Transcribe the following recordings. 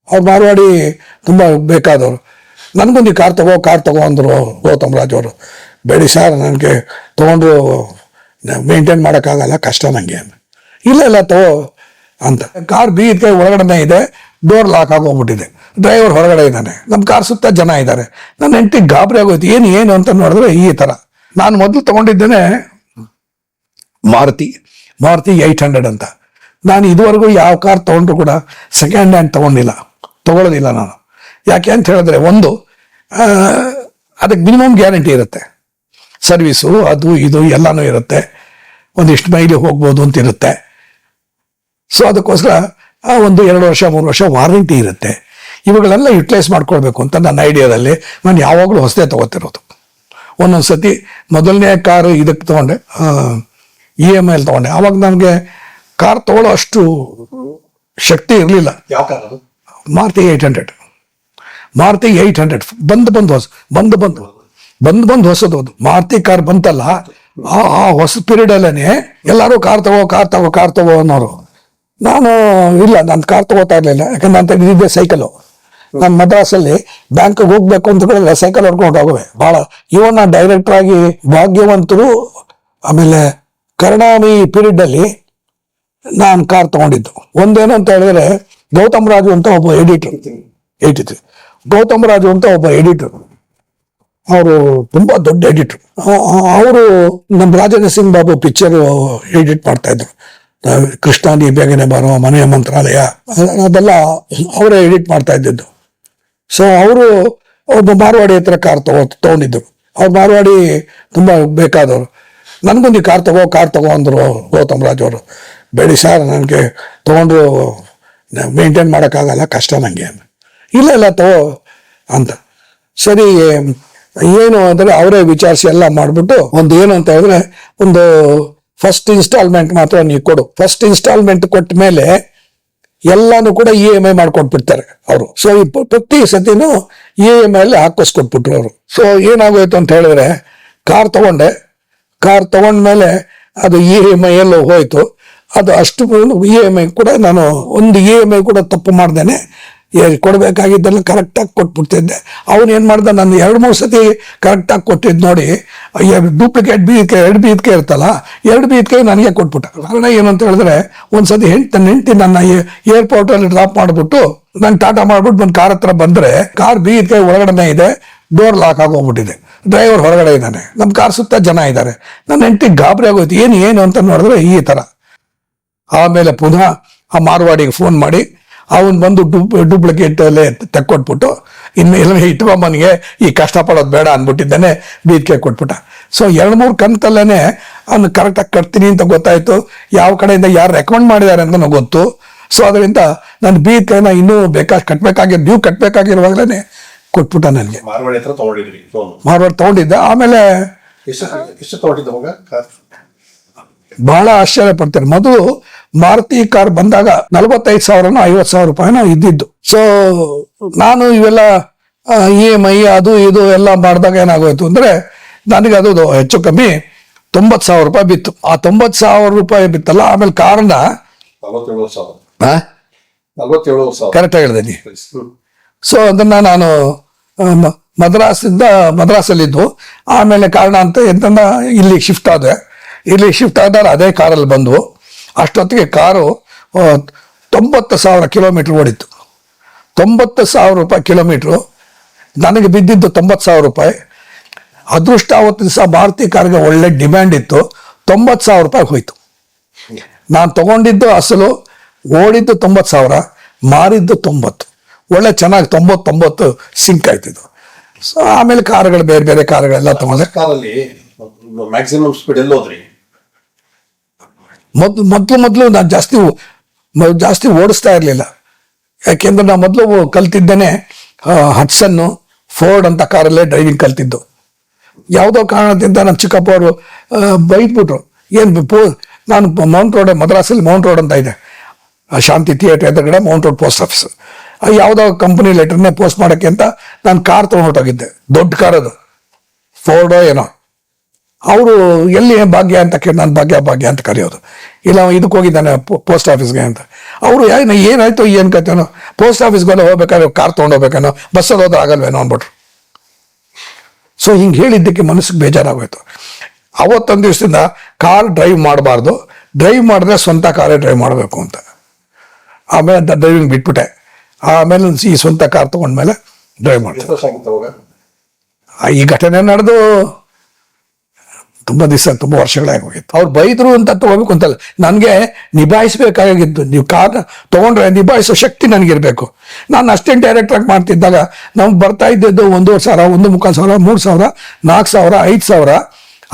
ಅವ್ರು ಮಾರ್ವಾಡಿ ತುಂಬ ಬೇಕಾದವರು. ನನಗೊಂದು ಕಾರ್ ತಗೋ ಅಂದರು ಗೌತಮ್ ರಾಜ್ ಅವರು. ಬೇಡಿ ಸರ್, ನನಗೆ ತೊಗೊಂಡ್ರು ಮೇಂಟೈನ್ ಮಾಡೋಕ್ಕಾಗಲ್ಲ, ಕಷ್ಟ ನನಗೆ. ಇಲ್ಲ ತಗೋ ಅಂತ. ಕಾರ್ ಬೀದ್ ಕೈ ಒಳಗಡೆ ಇದೆ, ಡೋರ್ ಲಾಕ್ ಆಗೋಗ್ಬಿಟ್ಟಿದೆ, ಡ್ರೈವರ್ ಹೊರಗಡೆ ಇದ್ದಾನೆ, ನಮ್ಮ ಕಾರ್ ಸುತ್ತ ಜನ ಇದ್ದಾರೆ. ನನ್ನ ಹೆಂಡತಿ ಗಾಬರಿ ಆಗೋಯ್ತು, ಏನು ಅಂತ ನೋಡಿದ್ರೆ ಈ ಥರ. ನಾನು ಮೊದಲು ತೊಗೊಂಡಿದ್ದೇನೆ ಮಾರುತಿ 800 ಅಂತ. ನಾನು ಇದುವರೆಗೂ ಯಾವ ಕಾರ್ ತೊಗೊಂಡ್ರು ಕೂಡ ಸೆಕೆಂಡ್ ಹ್ಯಾಂಡ್ ತೊಗೊಳ್ಳೋದಿಲ್ಲ ನಾನು. ಯಾಕೆ ಅಂತ ಹೇಳಿದ್ರೆ, ಒಂದು ಅದಕ್ಕೆ ಮಿನಿಮಮ್ ಗ್ಯಾರಂಟಿ ಇರುತ್ತೆ, ಸರ್ವಿಸು ಅದು ಇದು ಎಲ್ಲನೂ ಇರುತ್ತೆ, ಒಂದಿಷ್ಟು ಮೈಲಿ ಹೋಗ್ಬೋದು ಅಂತ ಇರುತ್ತೆ. ಸೊ ಅದಕ್ಕೋಸ್ಕರ ಒಂದು 2 ವರ್ಷ 3 ವರ್ಷ ವಾರಂಟಿ ಇರುತ್ತೆ. ಇವುಗಳೆಲ್ಲ ಯುಟಿಲೈಸ್ ಮಾಡ್ಕೊಳ್ಬೇಕು ಅಂತ ನನ್ನ ಐಡಿಯಾದಲ್ಲಿ ನಾನು ಯಾವಾಗಲೂ ಹೊಸದೇ ತೊಗೋತಿರೋದು. ಒಂದೊಂದು ಸತಿ ಮೊದಲನೇ ಕಾರು ಇದಕ್ಕೆ ತೊಗೊಂಡೆ, EMI ತೊಗೊಂಡೆ. ಆವಾಗ ನನಗೆ ಕಾರ್ ತೊಗೊಳ್ಳೋ ಅಷ್ಟು ಶಕ್ತಿ ಇರಲಿಲ್ಲ. ಯಾವ ಕಾರ್ ಅದು? ಮಾರುತಿ 800 ಬಂದು ಹೊಸದು ಅದು. ಮಾರುತಿ ಕಾರ್ ಬಂತಲ್ಲ, ಆ ಹೊಸ ಪೀರಿಯಡಲ್ಲೇ ಎಲ್ಲರೂ ಕಾರ್ ತಗೋ ಅನ್ನೋರು. ನಾನು ಇಲ್ಲ, ನಾನು ಕಾರ್ ತಗೋತಾ ಇರಲಿಲ್ಲ. ಯಾಕಂದ್ರೆ ನಾನು ತೆಗೆದಿದ್ದೆ ಸೈಕಲು. ನಾನು ಮದ್ರಾಸಲ್ಲಿ ಬ್ಯಾಂಕಿಗೆ ಹೋಗ್ಬೇಕು ಅಂತ ಕೂಡ ಸೈಕಲ್ ಹೊಡ್ಕೊಂಡು ಹೋಗುವೆ ಭಾಳ. ಇವನ್ ನಾನು ಡೈರೆಕ್ಟರ್ ಆಗಿ ಭಾಗ್ಯವಂತರು ಆಮೇಲೆ ಕರುಣಾಮಯಿ ಪೀರಿಯಡಲ್ಲಿ ನಾನು ಕಾರ್ ತಗೊಂಡಿದ್ದು. ಒಂದೇನು ಅಂತ ಹೇಳಿದ್ರೆ, ಗೌತಮ್ ರಾಜು ಅಂತ ಒಬ್ಬ ಎಡಿಟರ್, 83 ಗೌತಮ್ ರಾಜು ಅಂತ ಒಬ್ಬ ಎಡಿಟರ್, ಅವರು ತುಂಬಾ ದೊಡ್ಡ ಎಡಿಟರ್. ಅವರು ನಮ್ಮ ರಾಜೇಂದ್ರ ಸಿಂಗ್ ಬಾಬು ಪಿಕ್ಚರ್ ಎಡಿಟ್ ಮಾಡ್ತಾ ಇದ್ರು. ಕೃಷ್ಣ ನೀ ಬೇಗನೆ ಬರೋ, ಮನೆಯ ಮಂತ್ರಾಲಯ, ಅದೆಲ್ಲ ಅವರೇ ಎಡಿಟ್ ಮಾಡ್ತಾ ಇದ್ದಿದ್ದು. ಸೊ ಅವರು ಒಬ್ಬ ಮಾರ್ವಾಡಿ ಹತ್ರ ಕಾರ್ ತಗೊಂಡಿದ್ರು. ಅವ್ರು ಮಾರ್ವಾಡಿ ತುಂಬ ಬೇಕಾದವರು. ನನಗೊಂದು ಕಾರ್ ತಗೋ ಅಂದರು ಗೌತಮ್ ರಾಜ್ ಅವರು. ಬೇಡಿ ಸರ್, ನನಗೆ ತೊಗೊಂಡ್ರು ಮೇಂಟೈನ್ ಮಾಡೋಕ್ಕಾಗಲ್ಲ, ಕಷ್ಟ ನನಗೆ. ಇಲ್ಲ ತಗೋ ಅಂತ. ಸರಿ, ಏನು ಅಂದರೆ ಅವರೇ ವಿಚಾರಿಸಿ ಎಲ್ಲ ಮಾಡಿಬಿಟ್ಟು, ಒಂದು ಏನು ಅಂತ ಹೇಳಿದ್ರೆ, ಒಂದು ಫಸ್ಟ್ ಇನ್ಸ್ಟಾಲ್ಮೆಂಟ್ ಮಾತ್ರ ನೀವು ಕೊಡು. ಫಸ್ಟ್ ಇನ್ಸ್ಟಾಲ್ಮೆಂಟ್ ಕೊಟ್ಟ ಮೇಲೆ ಎಲ್ಲಾನು ಕೂಡ EMI ಮಾಡ್ಕೊಟ್ಬಿಡ್ತಾರೆ ಅವರು. ಸೊ ಪ್ರತಿ ಸತಿನೂ EMI ಅಲ್ಲಿ ಹಾಕಿಸ್ಕೊಟ್ಬಿಟ್ರು ಅವರು. ಸೊ ಏನಾಗೋಯ್ತು ಅಂತ ಹೇಳಿದ್ರೆ, ಕಾರ್ ತಗೊಂಡ್ಮೇಲೆ ಅದು EMI ಎಲ್ಲೋ ಹೋಯ್ತು. ಅದು ಅಷ್ಟು EMI ಕೂಡ ನಾನು ಒಂದು EMI ಕೂಡ ತಪ್ಪು ಮಾಡ್ದೇನೆ ಕೊಡ್ಬೇಕಾಗಿದ್ದೆಲ್ಲ ಕರೆಕ್ಟಾಗಿ ಕೊಟ್ಬಿಡ್ತಿದ್ದೆ. ಅವನು ಏನು ಮಾಡ್ದ, ನಾನು 2-3 ಸತಿ ಕರೆಕ್ಟಾಗಿ ಕೊಟ್ಟಿದ್ದು ನೋಡಿ, ಡೂಪ್ಲಿಕೇಟ್ ಎರಡು ಬೀದ್ಕೆ ಇರ್ತಲ್ಲ, 2 ಬೀದ್ಕೆ ನನಗೆ ಕೊಟ್ಬಿಟ್ಟ. ಕಾರಣ ಏನು ಅಂತ ಹೇಳಿದ್ರೆ, ಒಂದ್ಸತಿ ನನ್ನ ಹೆಂಡತಿ ನನ್ನ ಏರ್ಪೋರ್ಟಲ್ಲಿ ಡ್ರಾಪ್ ಮಾಡಿಬಿಟ್ಟು ನಾನು ಟಾಟಾ ಮಾಡ್ಬಿಟ್ಟು ಒಂದು ಕಾರ್ ಹತ್ರ ಬಂದರೆ, ಕಾರ್ ಬೀದ್ಕೆ ಒಳಗಡೆ ಇದೆ, ಡೋರ್ ಲಾಕ್ ಆಗೋಗ್ಬಿಟ್ಟಿದೆ, ಡ್ರೈವರ್ ಹೊರಗಡೆ ಇದ್ದಾನೆ, ನಮ್ಮ ಕಾರ್ ಸುತ್ತ ಜನ ಇದ್ದಾರೆ. ನನ್ನ ಹೆಂಡತಿ ಗಾಬರಿ ಆಗೋಯ್ತು, ಏನು ಅಂತ ನೋಡಿದ್ರೆ ಈ ಥರ. ಆಮೇಲೆ ಪುನಃ ಆ ಮಾರ್ವಾಡಿಗೆ ಫೋನ್ ಮಾಡಿ ಅವನು ಬಂದು ಡೂಪ್ಲಿಕೇಟ್ ಅಲ್ಲೇ ತೆಕ್ಕೊಟ್ಬಿಟ್ಟು, ಇನ್ನು ಇಟ್ಕೊಂಬನಿಗೆ ಈ ಕಷ್ಟಪಡೋದು ಬೇಡ ಅಂದ್ಬಿಟ್ಟಿದ್ದಾನೆ, ಬೀದ್ಕೆ ಕೊಟ್ಬಿಟ್ಟ. ಸೊ 2-3 ಕಂತಲ್ಲೇ ಅವನು ಕರೆಕ್ಟಾಗಿ ಕಟ್ತೀನಿ ಅಂತ ಗೊತ್ತಾಯ್ತು. ಯಾವ ಕಡೆಯಿಂದ ಯಾರು ರೆಕಮೆಂಡ್ ಮಾಡಿದ್ದಾರೆ ಅಂತ ನನಗೆ ಗೊತ್ತು. ಸೊ ಅದರಿಂದ ನಾನು ಬೀದ್ಕೆನ ಇನ್ನೂ ಡ್ಯೂ ಕಟ್ಬೇಕಾಗಿರುವಾಗಲೇ ಕೊಟ್ಬಿಟ್ಟ ನನಗೆ. ಮಾರ್ವಾಡಿ ತಗೊಂಡಿದ್ದೆ. ಆಮೇಲೆ ಬಹಳ ಆಶ್ಚರ್ಯ ಪಡ್ತೇನೆ. ಮೊದಲು ಮಾರುತಿ ಕಾರ್ ಬಂದಾಗ 45,000 50,000 ಇದ್ದಿದ್ದು. ಸೊ ನಾನು ಇವೆಲ್ಲ EMI ಅದು ಇದು ಎಲ್ಲ ಮಾಡಿದಾಗ ಏನಾಗೋಯ್ತು ಅಂದ್ರೆ, ನನಗೆ ಅದು ಹೆಚ್ಚು ಕಮ್ಮಿ 90,000 ರೂಪಾಯಿ ಬಿತ್ತು. ಆ 90,000 ರೂಪಾಯಿ ಬಿತ್ತಲ್ಲ, ಆಮೇಲೆ ಕಾರಣ 47,000 ಕರೆಕ್ಟಾಗಿ ಹೇಳಿದೆ. ಸೊ ಅದನ್ನ ನಾನು ಮದ್ರಾಸಲ್ಲಿದ್ದು, ಆಮೇಲೆ ಕಾರಣ ಅಂತ ಎಂತಂದ ಇಲ್ಲಿ ಶಿಫ್ಟ್ ಆದೆ. ಇಲ್ಲಿ ಶಿಫ್ಟ್ ಆದಾಗ ಅದೇ ಕಾರಲ್ಲಿ ಬಂದು, ಅಷ್ಟೊತ್ತಿಗೆ ಕಾರು 90,000 ಕಿಲೋಮೀಟ್ರ್ ಓಡಿತ್ತು. 90,000 ರೂಪಾಯಿ ಕಿಲೋಮೀಟ್ರು. ನನಗೆ ಬಿದ್ದಿದ್ದು 90,000 ರೂಪಾಯಿ. ಅದೃಷ್ಟ ಅವತ್ತು ದಿವಸ ಮಾರುತಿ ಕಾರ್ಗೆ ಒಳ್ಳೆ ಡಿಮ್ಯಾಂಡ್ ಇತ್ತು. 90,000 ರೂಪಾಯಿ ಹೋಯ್ತು. ನಾನು ತಗೊಂಡಿದ್ದು ಅಸಲು, ಓಡಿದ್ದು 90,000, ಮಾರಿದ್ದು 90. ಒಳ್ಳೆ ಚೆನ್ನಾಗಿ 90 ಸಿಂಕ್ ಆಯ್ತಿದ್ದು. ಸೊ ಆಮೇಲೆ ಕಾರುಗಳು ಬೇರೆ ಕಾರುಗಳೆಲ್ಲ ತಗೊಂಡೆ. ಕಾರಲ್ಲಿ ಮ್ಯಾಕ್ಸಿಮಮ್ ಸ್ಪೀಡ್ ಎಲ್ಲಿ ಹೋದ್ರಿ? ಮೊದಲು ನಾನು ಜಾಸ್ತಿ ಓಡಿಸ್ತಾ ಇರಲಿಲ್ಲ. ಯಾಕೆಂದ್ರೆ ನಾನು ಮೊದಲು ಕಲ್ತಿದ್ದೇನೆ ಹಟ್ಸನ್ನು, ಫೋರ್ಡ್ ಅಂತ ಕಾರಲ್ಲೇ ಡ್ರೈವಿಂಗ್ ಕಲ್ತಿದ್ದು. ಯಾವುದೋ ಕಾರಣದಿಂದ ನಮ್ಮ ಚಿಕ್ಕಪ್ಪ ಅವರು ಬೈದ್ಬಿಟ್ರು. ನಾನು ಮದ್ರಾಸಲ್ಲಿ ಮೌಂಟ್ ರೋಡ್ ಅಂತ ಇದೆ, ಶಾಂತಿ ಥಿಯೇಟರ್ ಎದುರುಗಡೆ ಮೌಂಟ್ ರೋಡ್ ಪೋಸ್ಟ್ ಆಫೀಸ್. ಯಾವುದೋ ಕಂಪನಿ ಲೆಟರ್ನೇ ಪೋಸ್ಟ್ ಮಾಡೋಕ್ಕೆ ಅಂತ ನಾನು ಕಾರ್ ತೊಗೊಂಡೋಗಿದ್ದೆ. ದೊಡ್ಡ ಕಾರ್ ಅದು, ಫೋರ್ಡೋ ಏನೋ. ಅವರು ಎಲ್ಲಿ ಭಾಗ್ಯ ಅಂತ ಕೇಳಿ ನಾನು ಭಾಗ್ಯ ಅಂತ ಕರೆಯೋದು. ಇಲ್ಲ ಇದಕ್ಕೆ ಹೋಗಿದ್ದಾನೆ ಪೋಸ್ಟ್ ಆಫೀಸ್ಗೆ ಅಂತ. ಅವರು ಏನಾಯ್ತು ಏನು ಕತೆನೋ, ಪೋಸ್ಟ್ ಆಫೀಸ್ಗೆಲ್ಲ ಹೋಗ್ಬೇಕಾದ್ರೆ ಕಾರ್ ತೊಗೊಂಡೋಗ್ಬೇಕೇನೋ, ಬಸ್ಸಲ್ಲಿ ಹೋದ್ರೆ ಆಗಲ್ವೇನೋ ಅಂದ್ಬಿಟ್ರು. ಸೊ ಹಿಂಗೆ ಹೇಳಿದ್ದಕ್ಕೆ ಮನಸ್ಸಿಗೆ ಬೇಜಾರಾಗೋಯ್ತು. ಅವತ್ತೊಂದು ದಿವಸದಿಂದ ಕಾರ್ ಡ್ರೈವ್ ಮಾಡಬಾರ್ದು, ಡ್ರೈವ್ ಮಾಡಿದ್ರೆ ಸ್ವಂತ ಕಾರೇ ಡ್ರೈವ್ ಮಾಡಬೇಕು ಅಂತ. ಆಮೇಲೆ ಡ್ರೈವಿಂಗ್ ಬಿಟ್ಬಿಟ್ಟೆ. ಆಮೇಲೆ ಈ ಸ್ವಂತ ಕಾರ್ ತೊಗೊಂಡ್ಮೇಲೆ ಡ್ರೈವ್ ಮಾಡ್ತೀನಿ. ಎಷ್ಟು ವರ್ಷ ಆಗಿತ್ತು ಅವಾಗ? ಈ ಘಟನೆ ನಡೆದು ತುಂಬ ದಿವಸ, ತುಂಬ ವರ್ಷಗಳಾಗಿ ಹೋಗಿತ್ತು. ಅವ್ರು ಬೈದರು ಅಂತ ತಗೋಬೇಕು ಅಂತಲ್ಲ, ನನಗೆ ನಿಭಾಯಿಸ್ಬೇಕಾಗಿದ್ದು. ನೀವು ಕಾರ್ ತೊಗೊಂಡ್ರೆ ನಿಭಾಯಿಸೋ ಶಕ್ತಿ ನನಗಿರಬೇಕು. ನಾನು ಅಷ್ಟೇನು ಡೈರೆಕ್ಟ್ರಾಗಿ ಮಾಡ್ತಿದ್ದಾಗ ನಮ್ಗೆ ಬರ್ತಾ ಇದ್ದದ್ದು 1,500, 1,25,000, 3,000, 4,000, 5,000.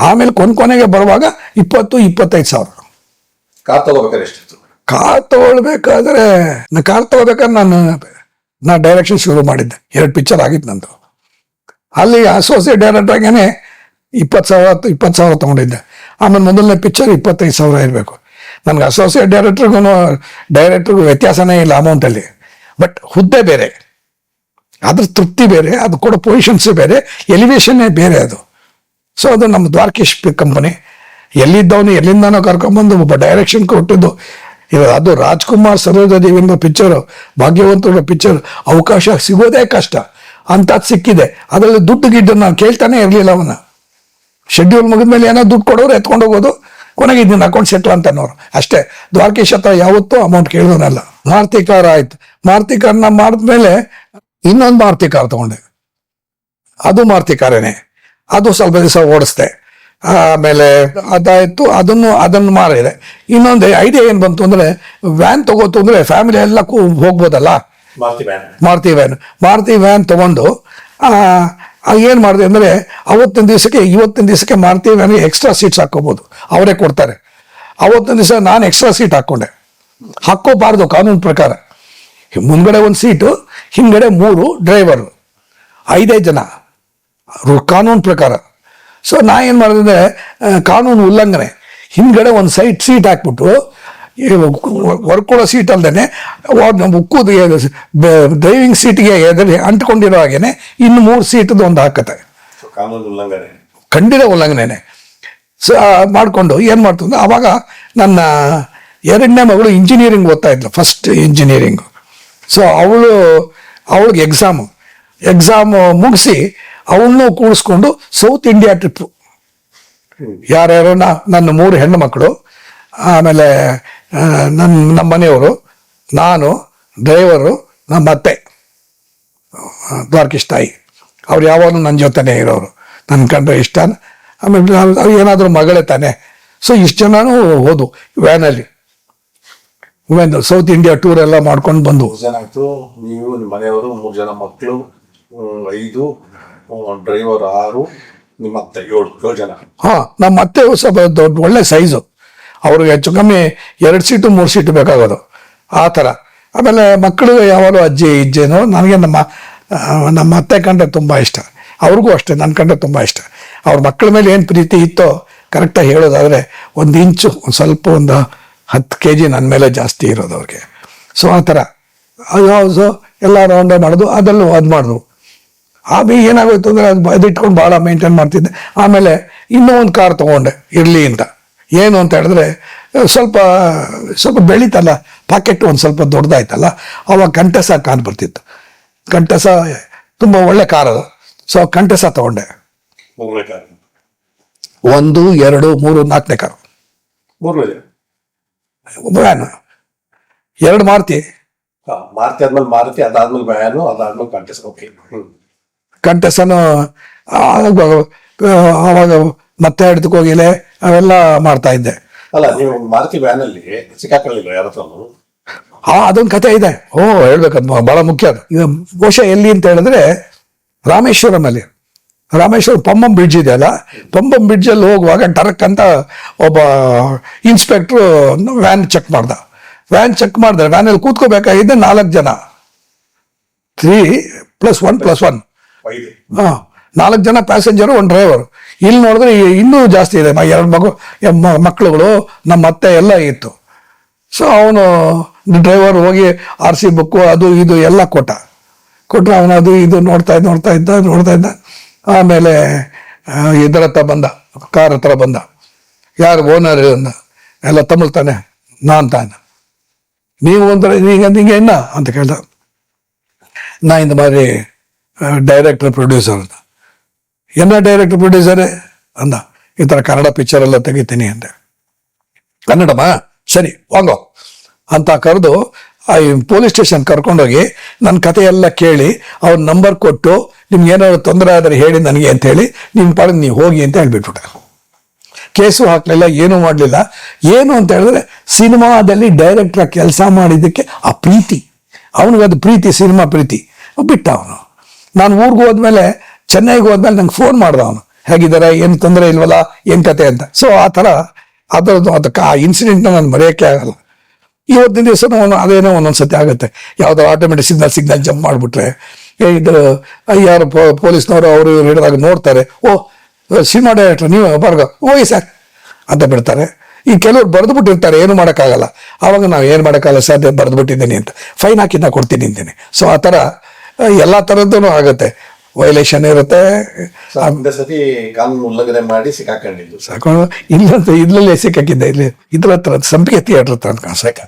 ಆಮೇಲೆ ಕೊನೆಗೆ ಬರುವಾಗ 20-25,000. ಕಾರ್ ತಗೋಬೇಕಾದ್ರೆ ಎಷ್ಟಿತ್ತು? ಕಾರ್ ತಗೊಳ್ಬೇಕಾದ್ರೆ ನಾನು ಡೈರೆಕ್ಷನ್ ಶುರು ಮಾಡಿದ್ದೆ. 2 ಪಿಕ್ಚರ್ ಆಗಿತ್ತು ನಂದು. ಅಲ್ಲಿ ಅಸೋಸಿಯೇಟ್ ಡೈರೆಕ್ಟರ್ ಆಗೇನೆ 20,000 ತೊಗೊಂಡಿದ್ದೆ. ಆಮೇಲೆ ಮೊದಲನೇ ಪಿಕ್ಚರ್ 25,000 ಇರಬೇಕು. ನನಗೆ ಅಸೋಸಿಯೇಟ್ ಡೈರೆಕ್ಟ್ರಿಗೂ ವ್ಯತ್ಯಾಸನೇ ಇಲ್ಲ ಅಮೌಂಟಲ್ಲಿ. ಬಟ್ ಹುದ್ದೆ ಬೇರೆ, ಅದ್ರ ತೃಪ್ತಿ ಬೇರೆ, ಅದು ಕೊಡೋ ಪೊಸಿಷನ್ಸೇ ಬೇರೆ, ಎಲಿವೇಶನ್ನೇ ಬೇರೆ ಅದು. ಸೊ ಅದು ನಮ್ಮ ದ್ವಾರಕೀಶ್ ಕಂಪನಿ. ಎಲ್ಲಿಂದನೋ ಕರ್ಕೊಂಡ್ಬಂದು ಒಬ್ಬ ಡೈರೆಕ್ಷನ್ ಕೊಟ್ಟಿದ್ದು. ಅದು ರಾಜ್ಕುಮಾರ್, ಸರೋಜಾ ದೇವಿಂದ್ರ ಪಿಕ್ಚರು, ಭಾಗ್ಯವಂತರ ಪಿಕ್ಚರ್ ಅವಕಾಶ ಸಿಗೋದೇ ಕಷ್ಟ. ಅಂಥದ್ದು ಸಿಕ್ಕಿದೆ. ಅದರಲ್ಲಿ ದುಡ್ಡು ನಾನು ಕೇಳ್ತಾನೆ ಇರಲಿಲ್ಲ. ಅವನ ಶೆಡ್ಯೂಲ್ ಮುಗಿದ್ಮೇಲೆ ಏನೋ ದುಡ್ಡು ಕೊಡೋರು ಎತ್ಕೊಂಡು ಹೋಗೋದು, ಕೊನೆಗೆ ಇದನ್ನ ಅಕೌಂಟ್ ಸೆಟ್ಲ್ ಅಂತನೋರು ಅಷ್ಟೇ. ದ್ವಾರಕೀಶ್ ಹತ್ರ ಯಾವತ್ತೂ ಅಮೌಂಟ್ ಕೇಳಿದವನಲ್ಲ. ಮಾರುತಿ ಕಾರ್ ಆಯ್ತು. ಮಾರುತಿ ಕಾರ್ನ ಮಾಡಿದ್ಮೇಲೆ ಇನ್ನೊಂದು ಮಾರುತಿ ಕಾರ್ ತಗೊಂಡೆ. ಅದು ಮಾರುತಿ ಕಾರೇನೆ. ಅದು ಸ್ವಲ್ಪ ದಿವಸ ಓಡಿಸ್ದೆ. ಆಮೇಲೆ ಅದಾಯ್ತು. ಅದನ್ನು ಮಾರಿದೆ. ಇನ್ನೊಂದು ಐಡಿಯಾ ಏನು ಬಂತು ಅಂದರೆ, ವ್ಯಾನ್ ತಗೋತು ಅಂದರೆ ಫ್ಯಾಮಿಲಿ ಎಲ್ಲ ಹೋಗ್ಬೋದಲ್ಲ. ಮಾರುತಿ ವ್ಯಾನ್ ತಗೊಂಡು ಏನು ಮಾಡಿದೆ ಅಂದರೆ, ಇವತ್ತಿನ ದಿವಸಕ್ಕೆ ಮಾರುತಿ ವ್ಯಾನಿಗೆ ಎಕ್ಸ್ಟ್ರಾ ಸೀಟ್ಸ್ ಹಾಕ್ಕೋಬೋದು, ಅವರೇ ಕೊಡ್ತಾರೆ. ಅವತ್ತಿನ ದಿವಸ ನಾನು ಎಕ್ಸ್ಟ್ರಾ ಸೀಟ್ ಹಾಕ್ಕೋಬಾರ್ದು ಕಾನೂನು ಪ್ರಕಾರ. ಮುಂದ್ಗಡೆ 1 ಸೀಟು, ಹಿಂದ್ಗಡೆ 3 ಡ್ರೈವರು, 5 ಜನ ಕಾನೂನು ಪ್ರಕಾರ. ಸೊ ನಾ ಏನು ಮಾಡಿದೆ, ಕಾನೂನು ಉಲ್ಲಂಘನೆ. ಹಿಂದ್ಗಡೆ 1 ಸೀಟ್ ಹಾಕ್ಬಿಟ್ಟು, ವರ್ಕೊಳೋ ಸೀಟ್ ಅಲ್ಲದೆ ಉಕ್ಕುದು ಡ್ರೈವಿಂಗ್ ಸೀಟ್ಗೆ ಎದುರು ಅಂಟ್ಕೊಂಡಿರೋ ಹಾಗೇನೆ ಇನ್ನು 3 ಸೀಟದ್ದು ಒಂದು ಹಾಕತ್ತೆ. ಖಂಡಿತ ಉಲ್ಲಂಘನೆ. ಸೊ ಮಾಡಿಕೊಂಡು ಏನು ಮಾಡ್ತಂದ್ರೆ, ಅವಾಗ ನನ್ನ 2ನೇ ಮಗಳು ಇಂಜಿನಿಯರಿಂಗ್ ಓದ್ತಾ ಇದ್ಲು, ಫಸ್ಟ್ ಇಂಜಿನಿಯರಿಂಗು. ಸೊ ಅವಳಿಗೆ ಎಕ್ಸಾಮ್ ಮುಗಿಸಿ ಅವಳನ್ನೂ ಕೂಡಿಸ್ಕೊಂಡು ಸೌತ್ ಇಂಡಿಯಾ ಟ್ರಿಪ್ಪು. ಯಾರ್ಯಾರು ನನ್ನ 3 ಹೆಣ್ಣು ಮಕ್ಕಳು, ಆಮೇಲೆ ನಮ್ಮ ಮನೆಯವರು, ನಾನು, ಡ್ರೈವರು, ನಮ್ಮ ಅತ್ತೆ ದ್ವಾರಕೀಶ್ ತಾಯಿ. ಅವ್ರು ಯಾವಾಗಲೂ ನನ್ನ ಜೊತೆನೇ ಇರೋರು, ನನ್ನ ಕಂಡ್ರೆ ಇಷ್ಟ. ಆಮೇಲೆ ಏನಾದರೂ ಮಗಳೇ ತಾನೆ. ಸೊ ಇಷ್ಟು ಜನನೂ ಹೋದು ವ್ಯಾನಲ್ಲಿ. ಸೌತ್ ಇಂಡಿಯಾ ಟೂರ್ ಎಲ್ಲ ಮಾಡ್ಕೊಂಡು ಬಂದು. ಜನ ಆಯ್ತು. ನೀವು, ನಿಮ್ಮ ಮನೆಯವರು, 3 ಜನ ಮಕ್ಕಳು, 5 ಡ್ರೈವರ್ 6, ನಿಮ್ಮ ಅತ್ತೆ 7 ಜನ. ನಮ್ಮ ಅತ್ತೆ ಸ್ವಲ್ಪ ದೊಡ್ಡ ಒಳ್ಳೆ ಸೈಜು. ಅವ್ರಿಗೆ ಹೆಚ್ಚು ಕಮ್ಮಿ 2 ಸೀಟು 3 ಸೀಟು ಬೇಕಾಗೋದು ಆ ಥರ. ಆಮೇಲೆ ಮಕ್ಕಳು ಯಾವಾಗಲೂ ಇಜ್ಜೇನೋ. ನನಗೆ ನಮ್ಮ ಅತ್ತೆ ಕಂಡ್ರೆ ತುಂಬ ಇಷ್ಟ, ಅವ್ರಿಗೂ ಅಷ್ಟೇ ನನ್ನ ಕಂಡ್ರೆ ತುಂಬ ಇಷ್ಟ. ಅವ್ರ ಮಕ್ಕಳ ಮೇಲೆ ಏನು ಪ್ರೀತಿ ಇತ್ತೋ ಕರೆಕ್ಟಾಗಿ ಹೇಳೋದಾದರೆ 1 ಇಂಚು ಸ್ವಲ್ಪ 10 kg ನನ್ನ ಮೇಲೆ ಜಾಸ್ತಿ ಇರೋದು ಅವ್ರಿಗೆ. ಸೊ ಆ ಥರ ಅದು ಎಲ್ಲ ರೌಂಡ್ ಮಾಡೋದು, ಅದೆಲ್ಲೂ ಅದು ಮಾಡಿದ್ರು. ಆಮೇಲೆ ಏನಾಗೋಯ್ತು ಅಂದರೆ, ಅದು ಇಟ್ಕೊಂಡು ಭಾಳ ಮೇಂಟೈನ್ ಮಾಡ್ತಿದ್ದೆ. ಆಮೇಲೆ ಇನ್ನೂ ಒಂದು ಕಾರ್ ತೊಗೊಂಡೆ ಇರಲಿ ಅಂತ. ಏನು ಅಂತ ಹೇಳಿದ್ರೆ, ಸ್ವಲ್ಪ ಬೆಳೀತಲ್ಲ, ಪಾಕೆಟ್ ಒಂದು ಸ್ವಲ್ಪ ದೊಡ್ಡದಾಯ್ತಲ್ಲ, ಅವಾಗ ಕಂಟೆಸ ಕಾರ್ ಬರ್ತಿತ್ತು. ಕಂಟೆಸ ತುಂಬ ಒಳ್ಳೆ ಕಾರ್ ಅದು. ಸೊ ಕಂಟೆಸ ತೊಗೊಂಡೆ. 1, 2, 3, 4ನೇ ಕಾರು. ವ್ಯಾನು 2 ಮಾರುತಿ ಆದ್ಮೇಲೆ ಮಾರುತಿ, ಅದಾದ್ಮೇಲೆ ವ್ಯಾನು, ಅದಾದ್ಮೇಲೆ ಕಂಟೆಸ. ಓಕೆ. ಕಂಟೆಸನು ಅವಾಗ ಮತ್ತೆ ಹಿಡಿದಕ್ಕೆ ಹೋಗಿಲೆ ಅವೆಲ್ಲ ಮಾಡ್ತಾ ಇದ್ದೆ. ಅಲ್ಲ, ನೀವು ಮಾರುತಿ ವ್ಯಾನಲ್ಲಿ ಸಿಕ್ಕಾಕೊಳ್ಳಿಲ್ಲ ಯಾರ ಹತ್ರ? ಅದೊಂದು ಕತೆ ಇದೆ. ಹೇಳ್ಬೇಕಂತ ಬಹಳ ಮುಖ್ಯ. ಅದು ಇದು ಬಹುಶಃ ಎಲ್ಲಿ ಅಂತ ಹೇಳಿದ್ರೆ, ರಾಮೇಶ್ವರಮಲ್ಲಿ. ಪಂಬಂ ಬ್ರಿಡ್ಜ್ ಇದೆಯಲ್ಲ, ಪಂಬಂ ಬ್ರಿಡ್ಜಲ್ಲಿ ಹೋಗುವಾಗ ಟರಕ್ ಅಂತ ಒಬ್ಬ ಇನ್ಸ್ಪೆಕ್ಟ್ರು ವ್ಯಾನ್ ಚೆಕ್ ಮಾಡಿದ್ರೆ, ವ್ಯಾನಲ್ಲಿ ಕೂತ್ಕೋಬೇಕಾಗಿದ್ದೆ 4 ಜನ. 3+1+1 4 ಜನ ಪ್ಯಾಸೆಂಜರು, 1 ಡ್ರೈವರು. ಇಲ್ಲಿ ನೋಡಿದ್ರೆ ಇನ್ನೂ ಜಾಸ್ತಿ ಇದೆ. 2 ಮಕ್ಕಳುಗಳು, ನಮ್ಮ ಅತ್ತೆ ಎಲ್ಲ ಇತ್ತು. ಸೊ ಅವನು ಡ್ರೈವರ್ ಹೋಗಿ RC ಬುಕ್ಕು ಅದು ಇದು ಎಲ್ಲ ಕೊಟ್ಟರೆ ಅವನು ಅದು ಇದು ನೋಡ್ತಾ ಇದ್ದ. ಆಮೇಲೆ ಇದರ ಹತ್ರ ಬಂದ, ಕಾರ್ ಹತ್ರ ಬಂದ, ಯಾರು ಓನರ್ ಅಂದ, ಎಲ್ಲ ತಮಿಳ್ ತಾನೆ, ನಾನ್ ತಾನೆ, ನೀವು ಅಂದ್ರೆ ನಿಂಗೆ என்ன ಅಂತ ಕೇಳ್ದ. ನಾ இந்த மாதிரி ಡೈರೆಕ್ಟರ್ ಪ್ರೊಡ್ಯೂಸರ್ ಅಂತ. என்ன ಡೈರೆಕ್ಟರ್ ಪ್ರೊಡ್ಯೂಸರ್ ಅಂದ. ಈ ಥರ ಕನ್ನಡ ಪಿಕ್ಚರ್ ಎಲ್ಲ ತೆಗಿತೀನಿ ಅಂದೆ. ಕನ್ನಡಮ್ಮ, ಸರಿ ವಾಂಗೋ ಅಂತ ಕರೆದು ಆ ಪೊಲೀಸ್ ಸ್ಟೇಷನ್ ಕರ್ಕೊಂಡೋಗಿ ನನ್ನ ಕತೆ ಎಲ್ಲ ಕೇಳಿ ಅವ್ರ ನಂಬರ್ ಕೊಟ್ಟು ನಿಮ್ಗೆ ಏನಾದ್ರು ತೊಂದರೆ ಆದರೆ ಹೇಳಿ ನನಗೆ ಅಂತ ಹೇಳಿ ನಿಮ್ಮ ಪಾಡಿಗೆ ನೀವು ಹೋಗಿ ಅಂತ ಹೇಳ್ಬಿಟ್ಬಿಟ್ಟ. ಕೇಸು ಹಾಕಲಿಲ್ಲ, ಏನೂ ಮಾಡಲಿಲ್ಲ. ಏನು ಅಂತ ಹೇಳಿದ್ರೆ ಸಿನಿಮಾದಲ್ಲಿ ಡೈರೆಕ್ಟ್ರಾಗಿ ಕೆಲಸ ಮಾಡಿದ್ದಕ್ಕೆ ಆ ಪ್ರೀತಿ, ಅವನಿಗದು ಪ್ರೀತಿ, ಸಿನಿಮಾ ಪ್ರೀತಿ ಬಿಟ್ಟ ಅವನು. ನಾನು ಊರಿಗೆ ಹೋದ್ಮೇಲೆ, ಚೆನ್ನೈಗೆ ಹೋದ್ಮೇಲೆ ನಂಗೆ ಫೋನ್ ಮಾಡ್ದ ಅವನು, ಹೇಗಿದ್ದಾರೆ, ಏನು ತೊಂದರೆ ಇಲ್ವಲ್ಲ, ಏನು ಕತೆ ಅಂತ. ಸೊ ಆ ಥರ ಅದಕ್ಕೆ ಆ ಇನ್ಸಿಡೆಂಟ್ನ ನಾನು ಮರೆಯೋಕ್ಕೆ ಆಗಲ್ಲ. ಇವತ್ತಿನ ದಿವಸ ಅದೇನೋ ಒಂದೊಂದ್ಸತಿ ಆಗುತ್ತೆ. ಯಾವುದೋ ಆಟೋಮೆಟಿಕ್ ಸಿಗ್ನಲ್ ಜಂಪ್ ಮಾಡಿಬಿಟ್ರೆ ಇದು ಯಾರು ಪೊಲೀಸ್ನವರು ಅವರು ಹಿಡಿದಾಗ ನೋಡ್ತಾರೆ, ಓ ಸಿನಿಮಾ ಡೈರೆಕ್ಟರ್ ನೀವು ಬರ್ಗ ಹೋಗಿ ಸರ್ ಅಂತ ಬಿಡ್ತಾರೆ. ಈ ಕೆಲವ್ರು ಬರೆದು ಬಿಟ್ಟಿರ್ತಾರೆ, ಏನು ಮಾಡೋಕ್ಕಾಗಲ್ಲ. ಆವಾಗ ನಾವು ಏನು ಮಾಡೋಕ್ಕಾಗಲ್ಲ ಸರ್, ಬರೆದು ಬಿಟ್ಟಿದ್ದೀನಿ ಅಂತ ಫೈನ್ ಹಾಕಿ ನಾ ಕೊಡ್ತೀನಿ ಅಂತೀನಿ. ಸೊ ಆ ಥರ ಎಲ್ಲ ಥರದ್ದೂ ಆಗುತ್ತೆ, ವೈಲೇಷನ್ ಇರುತ್ತೆ. ಸತಿ ಕಾನೂನು ಉಲ್ಲಂಘನೆ ಮಾಡಿ ಸಿಕ್ಕಾಕೊಂಡಿದ್ದು ಸಾಕೊಂಡು ಇಲ್ಲಂತ ಇಲ್ಲೇ ಸಿಕ್ಕಾಕಿದ್ದೆ, ಇಲ್ಲಿ ಇದ್ರ ಹತ್ರ ಸಂಪಿಗೆ ಥಿಯೇಟರ್ ಹತ್ರ ಅಂತ ಸಾಕ.